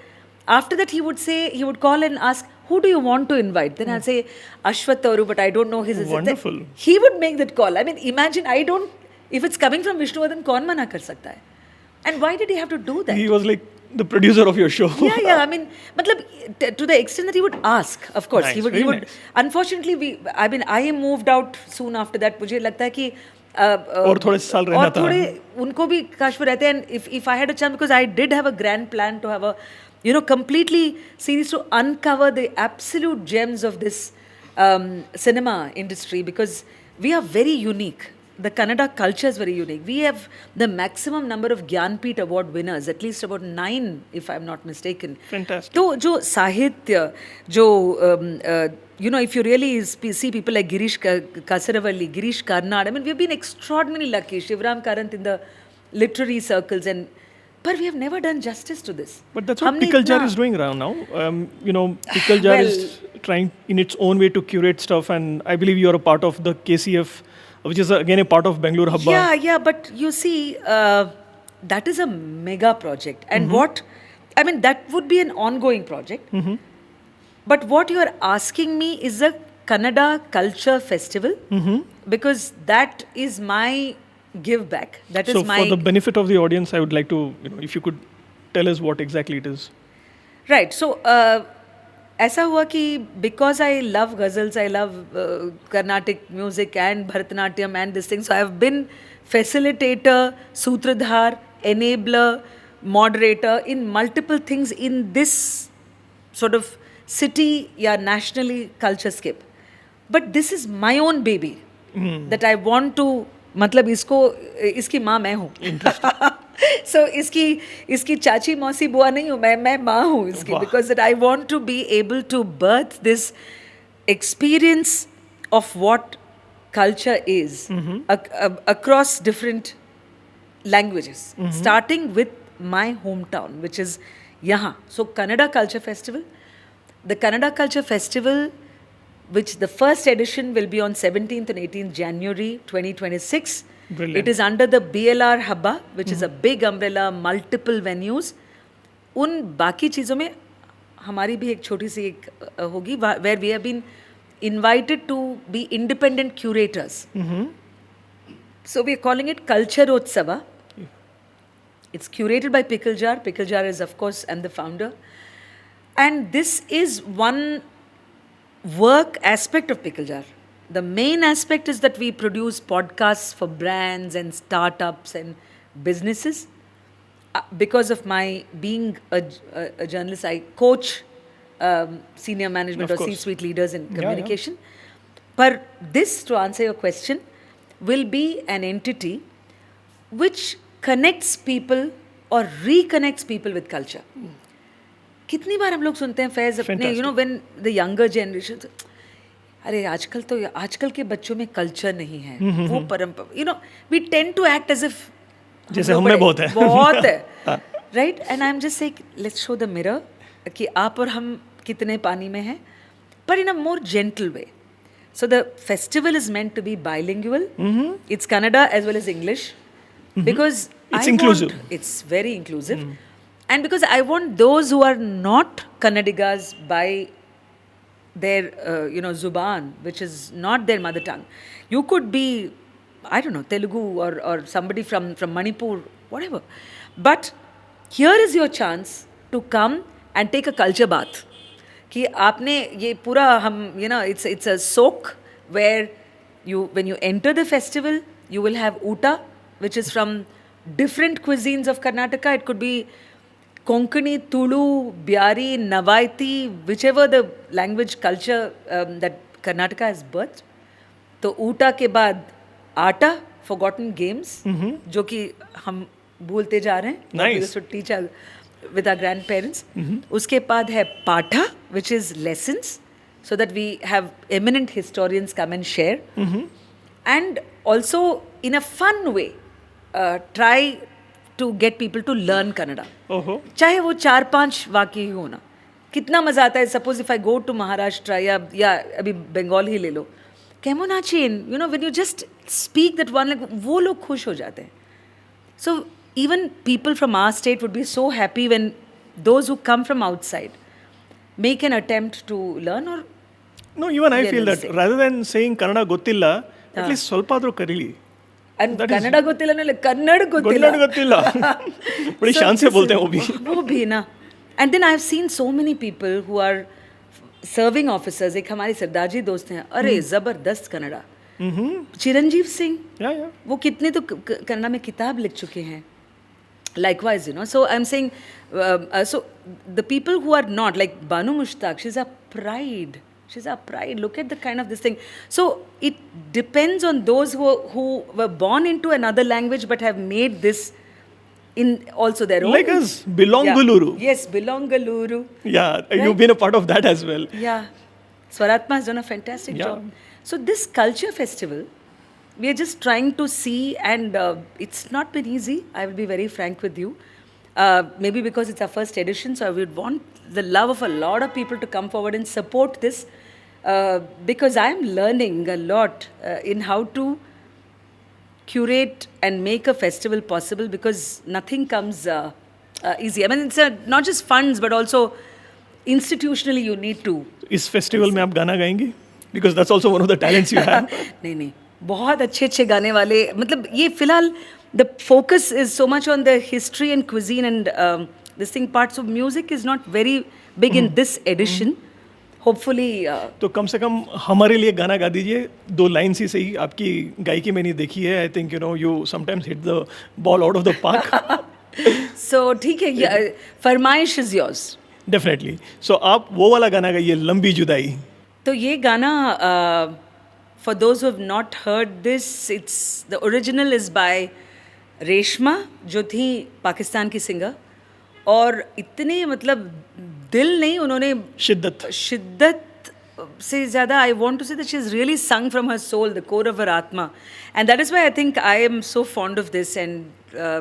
After that, he would call and ask, who do you want to invite? Then I'll say, Ashwath Tauru, but I don't know his. Wonderful. He would make that call. I mean, imagine, if it's coming from Vishnuvardhan, kaun mana kar sakta hai? And why did he have to do that? He was like the producer of your show. Yeah. I mean, matlab, to the extent that he would ask, of course. Nice, He would. nice. Unfortunately, I moved out soon after that. मुझे लगता है कि और थोड़े साल रहना था. और थोड़े उनको भी काश वो रहते. And if I had a chance, because I did have a grand plan to have a, you know, completely series to uncover the absolute gems of this cinema industry, because we are very unique. The Kannada culture is very unique. We have the maximum number of Gyanpith Award winners, at least about 9, if I'm not mistaken. Fantastic. तो जो साहित्य, जो you know, if you really see people like Girish Kasaravalli, Girish Karnad, I mean, we've been extraordinarily lucky. Shivram Karant in the literary circles, and but we have never done justice to this. But that's what Pickle Jar is doing around now. You know, Pickle Jar is trying in its own way to curate stuff, and I believe you are a part of the KCF, which is again a part of Bangalore Habba. Yeah, but you see, that is a mega project. And that would be an ongoing project. But what you are asking me is a Kannada Culture Festival, because that is my give back. That is So my for the benefit of the audience, I would like to, if you could tell us what exactly it is. right. So ऐसा हुआ कि because I love ghazals, I love Carnatic music and Bharatanatyam and this thing. So I've been facilitator, sutradhar, enabler, moderator in multiple things in this sort of city या nationally culture scape. But this is my own baby that I want to मतलब इसकी माँ मैं हूँ so इसकी चाची मौसी बुआ नहीं हूँ मैं माँ हूँ इसकी because that I want to be able to birth this experience of what culture is across different languages starting with my hometown which is यहाँ. So Kannada Culture Festival, the Kannada Culture Festival, which the first edition will be on 17th and 18th January 2026. Brilliant. It is under the BLR Habba, which is a big umbrella, multiple venues. उन बाकी चीज़ों में हमारी भी एक छोटी सी एक होगी where we have been invited to be independent curators. So we are calling it Culture Utsava. It's curated by Pickle Jar. Pickle Jar is, of course, I'm the founder. And this is one work aspect of Pickle Jar. The main aspect is that we produce podcasts for brands and startups and businesses. Because of my being a journalist, I coach senior management Of or course. C-suite leaders in communication. But this, to answer your question, will be an entity which connects people or reconnects people with culture. कितनी बार हम लोग सुनते हैं फैज अपने when the younger generation, अरे आजकल के बच्चों में कल्चर नहीं है वो परंपरा we tend to act as if जैसे हम में बहुत है right and I'm just saying let's show the mirror कि आप और हम कितने पानी में हैं but in a more gentle way. So the festival is meant to be bilingual. It's Kannada as well as English because It's inclusive. It's very inclusive. And because I want those who are not Kannadigas by their, Zuban, which is not their mother tongue. You could be, I don't know, Telugu or somebody from Manipur, whatever. But here is your chance to come and take a culture bath. कि आपने ये पूरा हम, it's a soak where when you enter the festival, you will have Uta, which is from different cuisines of Karnataka. It could be Konkani, Tulu, Byari, Navaiti, whichever the language culture that Karnataka has birthed. तो ऊटा के बाद आटा, forgotten games, जो कि हम भूलते जा रहे हैं. Nice. We used to teach with our grandparents. उसके बाद है पाठा, which is lessons, so that we have eminent historians come and share. And also in a fun way, try to get people to learn Kannada. चाहे वो 4-5 वाक्य ही हो ना, कितना मजा आता है. Suppose if I go to Maharashtra या अभी बंगाल ही ले लो, केमोनाचिन, when you just speak that one language, वो लोग खुश हो जाते हैं. So even people from our state would be so happy when those who come from outside make an attempt to learn or. No, even I feel that say. rather than saying Kannada gottilla, at least ಸ್ವಲ್ಪ ಆದ್ರೂ ಕರೀಲಿ. And Kannada ಗೊತ್ತಿಲ್ಲ ಅಂದ್ರೆ ಕನ್ನಡ ಗೊತ್ತಿಲ್ಲ बड़ी शान से बोलते हैं वो भी ना. And then I have seen so many people who are serving officers. एक हमारे सरदार जी दोस्त हैं, अरे जबरदस्त कन्नड़ा. चिरंजीव सिंह, वो कितने तो कन्नड़ा में किताब लिख चुके हैं. Likewise, so I'm saying, so the people who are not, like Banu Mushtaq, she's a pride. Look at the kind of this thing. So it depends on those who were born into another language but have made this in also their own. Like us, Belongaluru. Yeah. Yes, Belongaluru. Yeah, right? You've been a part of that as well. Yeah. Swaratma has done a fantastic job. So this culture festival, we are just trying to see, and it's not been easy. I will be very frank with you. Maybe because it's our first edition, so I would want the love of a lot of people to come forward and support this, because I am learning a lot in how to curate and make a festival possible, because nothing comes easy. I mean, it's not just funds, but also institutionally you need to. इस festival में आप गाना गाएंगे? Because that's also one of the talents you have. नहीं बहुत अच्छे अच्छे गाने वाले, मतलब ये फिलहाल the focus is so much on the history and cuisine and this thing, parts of music is not very big in this edition. Hopefully तो कम से कम हमारे लिए गाना गा दीजिए, 2 लाइन्स ही सही. आपकी गायकी मैंने देखी है. I think you sometimes hit the ball out of the park. So ठीक है, फरमाइश इज योर्स. डेफिनेटली. सो आप वो वाला गाना गाइए, लंबी जुदाई. तो ये गाना, for those who have not heard this, it's the original is by Reshma, जो थी पाकिस्तान की सिंगर, और इतने मतलब दिल नहीं, उन्होंने शिद्दत से ज़्यादा, I want to say that she is really sung from her soul, the core of her आत्मा, and that is why I think I am so fond of this. And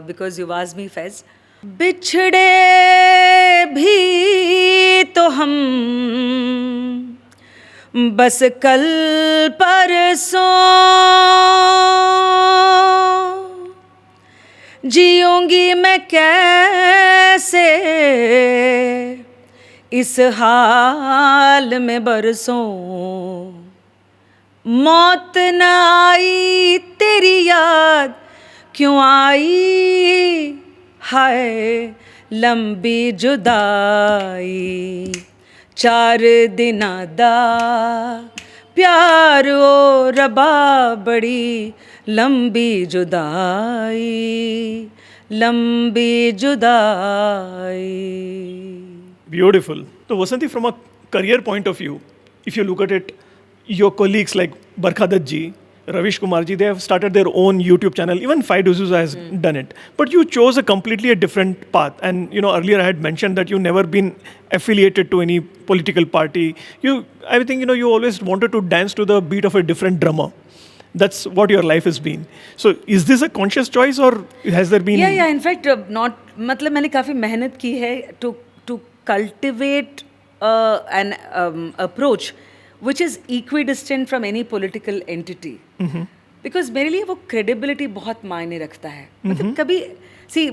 because you asked me, Faiz, बिछड़े भी तो हम बस कल परसों, जीऊंगी मैं कैसे इस हाल में बरसों, मौत न आई तेरी याद क्यों आई, हाय लंबी जुदाई, 4 दिना दा प्यार ओ रबा, बड़ी लंबी जुदाई, लंबी जुदाई. Beautiful. So Vasanti, from a career point of view, if you look at it, your colleagues like Barkha Dutt ji, Ravish Kumar ji, they have started their own YouTube channel. Even Five D'Souza has done it. But you chose a completely different path. And earlier I had mentioned that you never been affiliated to any political party. I think you always wanted to dance to the beat of a different drummer. That's what your life has been. So is this a conscious choice or has there been? Yeah. In fact, not. मतलब मैंने काफी मेहनत की है to cultivate an approach which is equidistant from any political entity. Because मेरे लिए वो credibility बहुत मायने रखता है. मतलब कभी see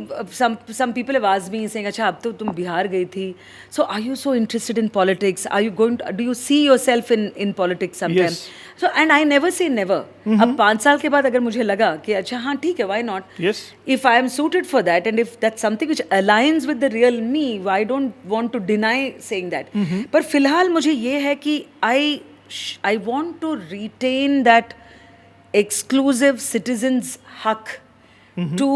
some people have asked me saying, अच्छा अब तो तुम बिहार गई थी, so are you so interested in politics? Are you going to, do you see yourself in politics sometime? Yes. So and I never say never. अब 5 साल के बाद अगर मुझे लगा कि अच्छा हाँ ठीक है, why not? Yes. If I am suited for that and if that's something which aligns with the real me, I don't want to deny saying that. पर फिलहाल मुझे ये है कि I want to retain that exclusive citizens' haq to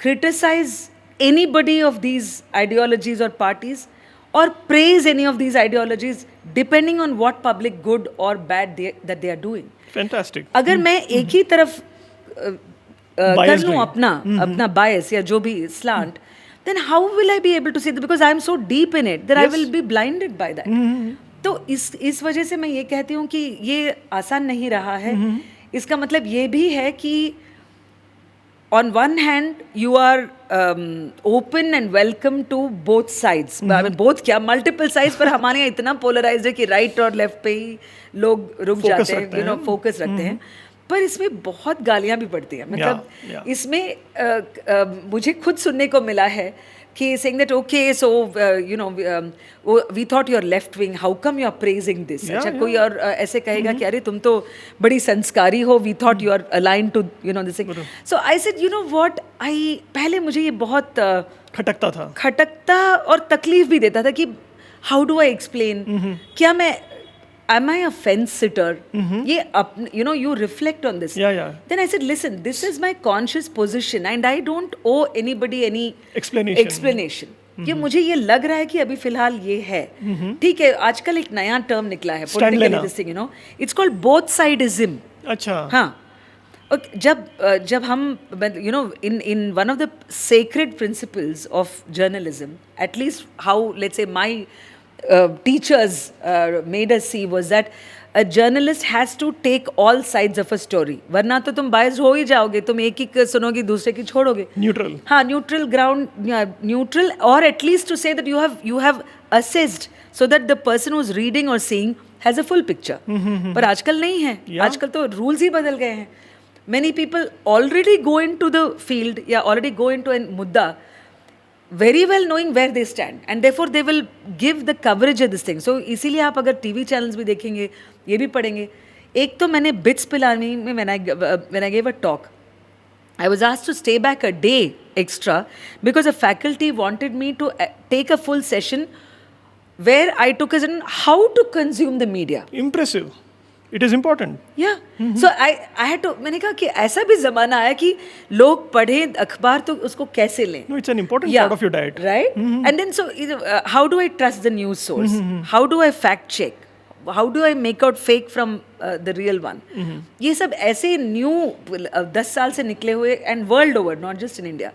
criticize anybody of these ideologies or parties or praise any of these ideologies depending on what public good or bad that they are doing. Fantastic. अगर मैं एक ही तरफ कर लूँ अपना bias या जो भी slant, then how will I be able to see that? Because I am so deep in it that I will be blinded by that. तो इस वजह से मैं ये कहती हूँ कि ये आसान नहीं रहा है. इसका मतलब ये भी है कि on one hand you are open and welcome to both sides. I mean, both क्या multiple sides, पर हमारे यहाँ इतना polarized है कि right और left पे ही लोग रुक जाते हैं, focus रखते हैं. पर इसमें बहुत गालियाँ भी पड़ती हैं. मतलब इसमें मुझे खुद सुनने को मिला है कि saying that okay, so we thought you're left wing, how come you're praising this? अच्छा कोई और ऐसे कहेगा कि अरे तुम तो बड़ी संस्कारी हो, we thought you are aligned to this thing. So I said, you know what, पहले मुझे ये बहुत खटकता और तकलीफ भी देता था कि how do I explain? क्या मैं am I a fence sitter? ये you reflect on this. Then I said, listen, this is my conscious position and I don't owe anybody any explanation. कि मुझे ये लग रहा है कि अभी फिलहाल ये है. ठीक है, आजकल एक नया टर्म निकला है politically this thing, it's called both sideism. अच्छा. हाँ. जब हम in one of the sacred principles of journalism, at least how let's say my teachers made us see was that a journalist has to take all sides of a story. वरना तो तुम biased हो ही जाओगे, तुम एक ही सुनोगे दूसरे की छोड़ोगे. Neutral. हाँ, neutral ground, neutral, or at least to say that you have assessed so that the person who's reading or seeing has a full picture. पर आजकल नहीं है. आजकल तो rules ही बदल गए हैं. Many people already go into the field या already go into a मुद्दा very well knowing where they stand and therefore they will give the coverage of this thing. So इसीलिए आप अगर TV channels भी देखेंगे, ये भी पढ़ेंगे, एक तो मैंने बिट्स पिलानी में when I gave a talk, I was asked to stay back a day extra because a faculty wanted me to take a full session where I took as in how to consume the media. Impressive. It is important. Yeah. So I had to, मैंने कहा कि ऐसा भी ज़माना आया कि लोग पढ़ें अखबार तो उसको कैसे लें. No, it's an important Yeah. part of your diet. Right? And then so how do I trust the news source? How do I fact check? How do I make out fake from the real one? ये सब ऐसे new 10 साल से निकले हुए and world over, not just in India.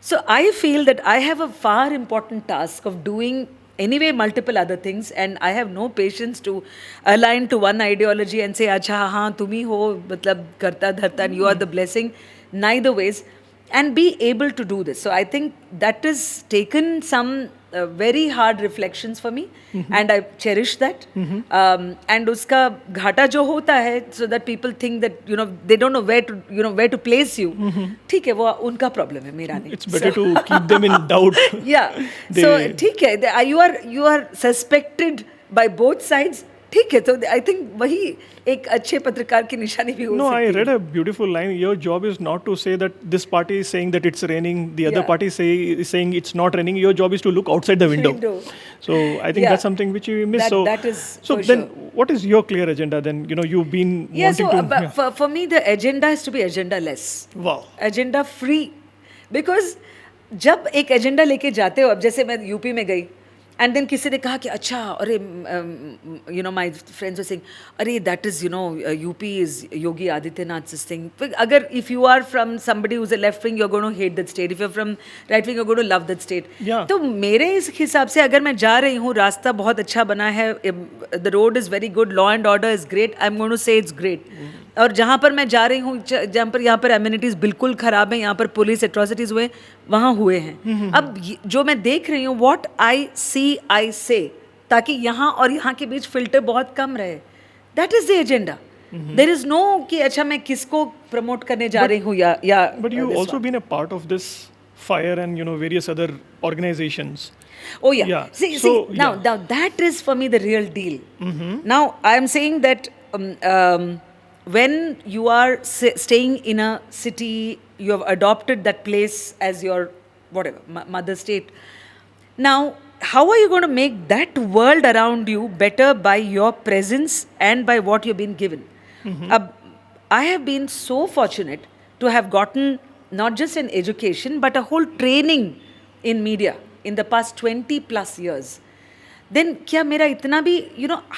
So I feel that I have a far important task of doing anyway multiple other things, and I have no patience to align to one ideology and say अच्छा हाँ तुम ही हो मतलब करता धरता and you are the blessing, neither ways, and be able to do this. So I think that has taken some very hard reflections for me, and I cherish that. And उसका घाटा जो होता है, so that people think that they don't know where to place you. ठीक है, वो उनका problem है, मेरा नहीं. It's better to keep them in doubt. Yeah. So ठीक है, you are suspected by both sides. ठीक है, तो I think वही एक अच्छे पत्रकार की निशानी भी हो No, सकती I है. read a beautiful line. Your job is not to say that this party is saying that it's raining, the other Yeah. party is saying it's not raining. Your job is to look outside the window. So I think Yeah. that's something which you miss. That is so for then, sure. what is your clear agenda? Then you've been Yeah, so wanting to. but for me the agenda is to be agenda-less. Wow. Agenda free. Because जब एक agenda लेके जाते हो, अब जैसे मैं UP में गई एंड देन किसी ने कहा कि अच्छा अरे माय फ्रेंड्स वर सेइंग अरे that is UP is Yogi Adityanath this thing. अगर if you are from somebody who is a left wing you are going to hate that state, if you are from right wing you are going to love that state. Yeah. तो मेरे इस हिसाब से अगर मैं जा रही हूँ, रास्ता बहुत अच्छा बना है, the road is very good, law and order is great, I am going to say it's great. और जहाँ पर मैं जा रही हूँ, यहाँ पर एमिनिटीज़ बिल्कुल ख़राब हैं, यहाँ पर पुलिस एट्रोसिटीज़ हुए, वहाँ हुए हैं. अब जो मैं देख रही हूँ, व्हाट आई सी आई से, ताकि यहाँ और यहाँ के बीच फिल्टर बहुत कम रहे. That is the agenda. There is no कि अच्छा मैं किसको प्रमोट करने जा रही हूँ या But you also been a part of this fire and various other organizations. Oh yeah. Yeah. See, So, now that is for me the real deal. Now I am saying that when you are staying in a city, you have adopted that place as your whatever mother state. Now, how are you going to make that world around you better by your presence and by what you've been given? I have been so fortunate to have gotten not just an education but a whole training in media in the past 20 plus years. Then क्या मेरा इतना भी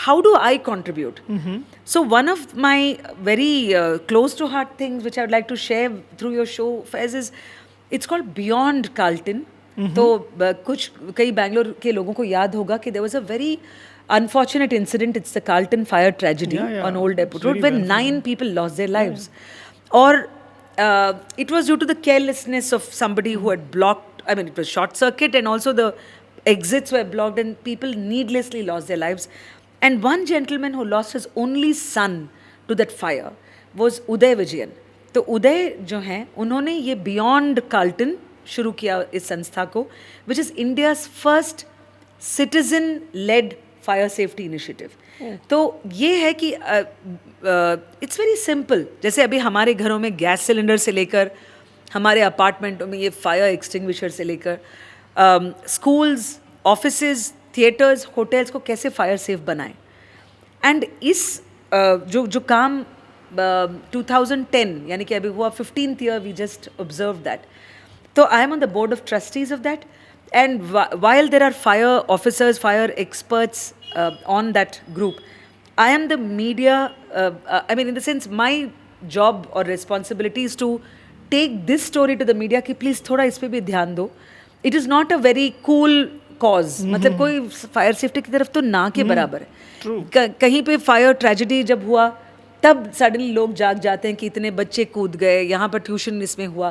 how do I contribute? So one of my very close to heart things which I would like to share through your show, Faiz, is it's called Beyond Carlton. तो कुछ कई बैंगलोर के लोगों को याद होगा कि there was a very unfortunate incident. It's the Carlton fire tragedy on Old Airport Road when 9 people lost their lives. Or it was due to the carelessness of somebody who had blocked, I mean it was short circuit and also the exits were blocked and people needlessly lost their lives. And one gentleman who lost his only son to that fire was Uday Vijayan. तो उदय जो हैं उन्होंने ये beyond Carlton शुरू किया इस संस्था को, which is India's first citizen led fire safety initiative. तो ये है कि इट्स वेरी सिंपल. जैसे अभी हमारे घरों में गैस सिलेंडर से लेकर हमारे अपार्टमेंटों में ये फायर एक्सटिंग्विशर से लेकर स्कूल्स, ऑफिसेज, थिएटर्स, होटल्स को कैसे फायर सेफ बनाएं. एंड इस जो काम 2010 यानी कि अभी हुआ 15th year, we just observed that. So I am on the board of trustees of that, and while there are fire officers, fire experts on that group, I am the media, I mean in the sense my job or responsibility is to take this story to the media कि please थोड़ा इस पे भी ध्यान दो. It is not a very cool cause. मतलब कोई fire safety की तरफ तो ना के बराबर है. कहीं पे फायर ट्रेजेडी जब हुआ तब सडनली लोग जाग जाते हैं कि इतने बच्चे कूद गए, यहाँ पर ट्यूशन इसमें हुआ.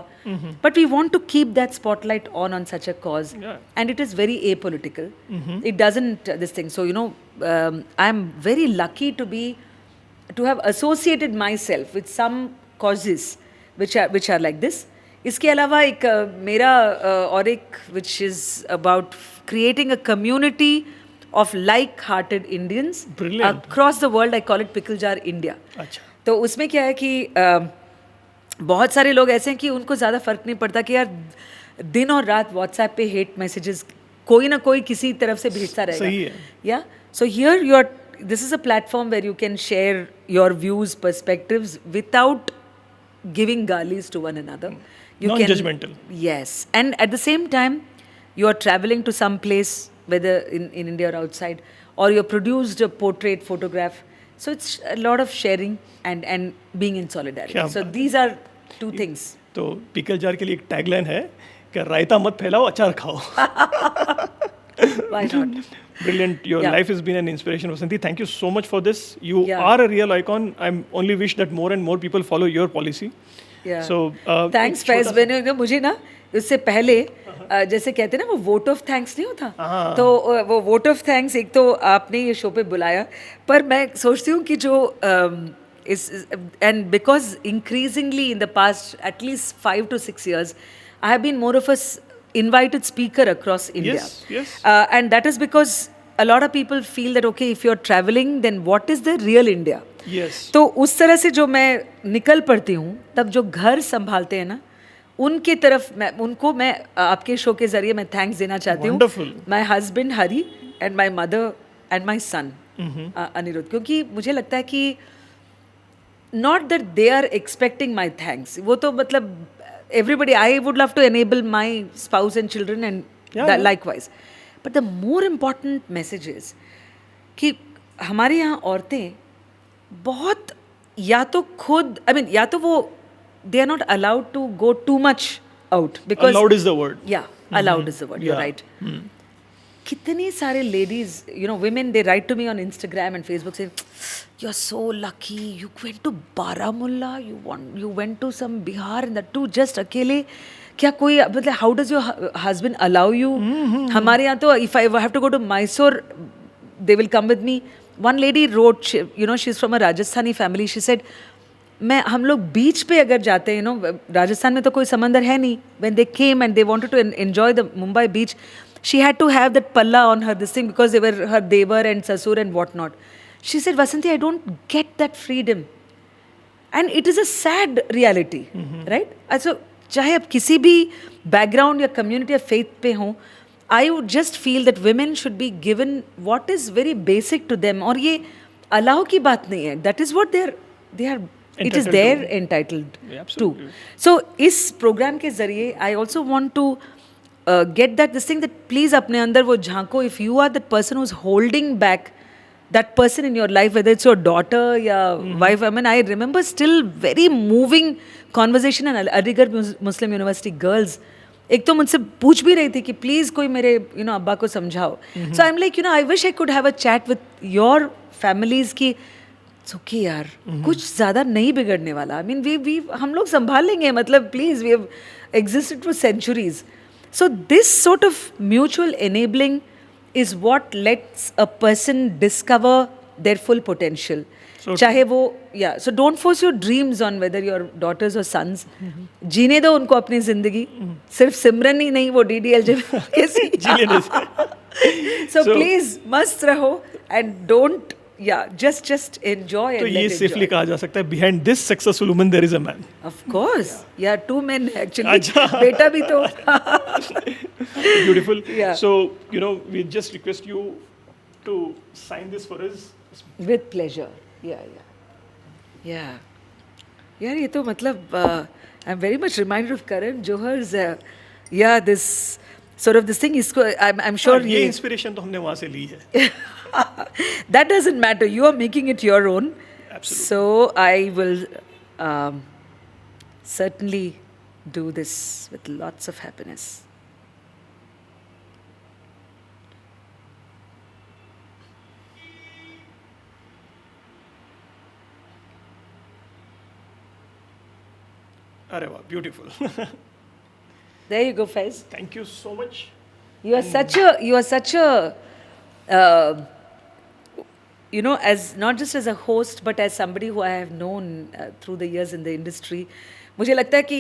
But we want to keep that spotlight on such a cause, and it is very apolitical. It doesn't this thing. So I am very lucky to have associated myself with some causes which are like this. इसके अलावा एक मेरा और एक which is about creating a community of like-hearted Indians Brilliant. across the world. I call it Pickle Jar India. अच्छा. तो उसमें क्या है कि बहुत सारे लोग ऐसे हैं कि उनको ज़्यादा फर्क नहीं पड़ता कि यार दिन और रात व्हाट्सएप पे हेट मैसेजेस कोई ना कोई किसी तरफ से भेजता रहेगा. सही है. या so here you are, this is a platform where you can share your views, perspectives without giving galis to one another. Non-judgmental. Yes. And at the same time, you are traveling to some place, whether in India or outside, or you produced a portrait photograph. So it's a lot of sharing and being in solidarity. क्या So बात these are two things. तो pickle jar के लिए एक tagline है कि रायता मत फैलाओ, अचार खाओ. Why not? Brilliant. Your Yeah. life has been an inspiration, Vasanti. Thank you so much for this. You Yeah. are a real icon. I only wish that more and more people follow your policy. Yeah. So, Thanks, एक छोटा Faiz. सा- मैंने मुझे ना उससे पहले जैसे कहते हैं ना वो वोट ऑफ थैंक्स नहीं होता, तो वो वोट ऑफ थैंक्स एक तो आपने ये शो पे बुलाया, पर मैं सोचती हूँ कि जो इस and because increasingly in the past at least 5 to 6 years I have been more of a invited speaker across India. Yes, yes. And that is because a lot of people feel that okay, if you're traveling, then what is the real India? Yes. तो उस तरह से जो मैं निकल पड़ती हूँ, तब जो घर संभालते हैं ना, उनके तरफ मैं आपके शो के जरिए मैं थैंक्स देना चाहती हूँ. Wonderful. My husband Hari and my mother and my son Aniruddh, क्योंकि मुझे लगता है कि not that they are expecting my thanks, वो तो मतलब everybody, I would love to enable my spouse and children and Yeah. likewise. But the more important message is कि हमारे यहाँ औरतें बहुत या तो खुद या तो वो they are not allowed to go too much out because Allowed is the word. yeah, allowed is the word. You're Yeah. right. कितने सारे ladies, women, they write to me on Instagram and Facebook saying, "You're so lucky. You went to Baramulla. You went to some Bihar and that too just अकेले. क्या कोई मतलब how does your husband allow you?" हमारे यहाँ तो if I have to go to Mysore, they will come with me. One lady wrote, she's from a Rajasthani family. She said, हम लोग बीच पे अगर जाते हैं, राजस्थान में तो कोई समंदर है नहीं. When they came and they wanted to enjoy the Mumbai beach, she had to have that palla on her, this thing, because they were her devar and sasur and whatnot. She said, Vasanti, I don't get that freedom. And it is a sad reality, right? So, चाहे आप किसी भी background या community या faith पे हों, I would just feel that women should be given what is very basic to them. और ये allow की बात नहीं है. That is what they are it is Entitled their to. entitled Yeah, to. absolutely. So इस program के जरिए I also want to get this thing that please अपने अंदर वो झांको. If you are the person who's holding back that person in your life, whether it's your daughter या wife, I remember still very moving conversation in Aligarh Muslim University girls. एक तो मुझसे पूछ भी रही थी कि प्लीज कोई मेरे अब्बा को समझाओ. So I am like I wish I could have a chat with your families की ओके यार, कुछ ज़्यादा नहीं बिगड़ने वाला. आई मीन वी हम लोग संभाल लेंगे, मतलब please we have existed for centuries. So this sort of mutual enabling is what lets a person discover their full potential. So चाहे वो so don't force your dreams on whether your daughters or sons. जीने दो उनको अपनी जिंदगी. सिर्फ सिमरन ही नहीं, वो DDLJ कैसी. So please मस्त रहो and don't just enjoy and तो let ये enjoy. सेफली कहा जा सकता है, behind this successful woman there is a man. Of course. Yeah, 2 men actually. अच्छा. बेटा भी तो. Beautiful. Yeah. So, we just request you to sign this for us. With pleasure. Yeah. यार ये तो मतलब I'm very much reminded of Karan Johar's this sort of this thing. इसको I'm sure ये इंस्पिरेशन तो हमने वहाँ से ली है. that doesn't matter. You are making it your own. Absolutely. So I will certainly do this with lots of happiness. अरे वाह, beautiful. There you go, Faiz. Thank you so much. You are such a as not just as a host but as somebody who I have known through the years in the industry. मुझे लगता है कि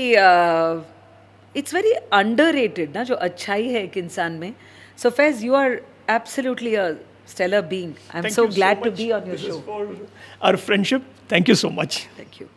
it's very underrated ना जो अच्छाई है एक इंसान में. So Faiz, you are absolutely a stellar being. I'm Thank so you glad to much. be on your This is show. for our friendship. Thank you so much. Thank you.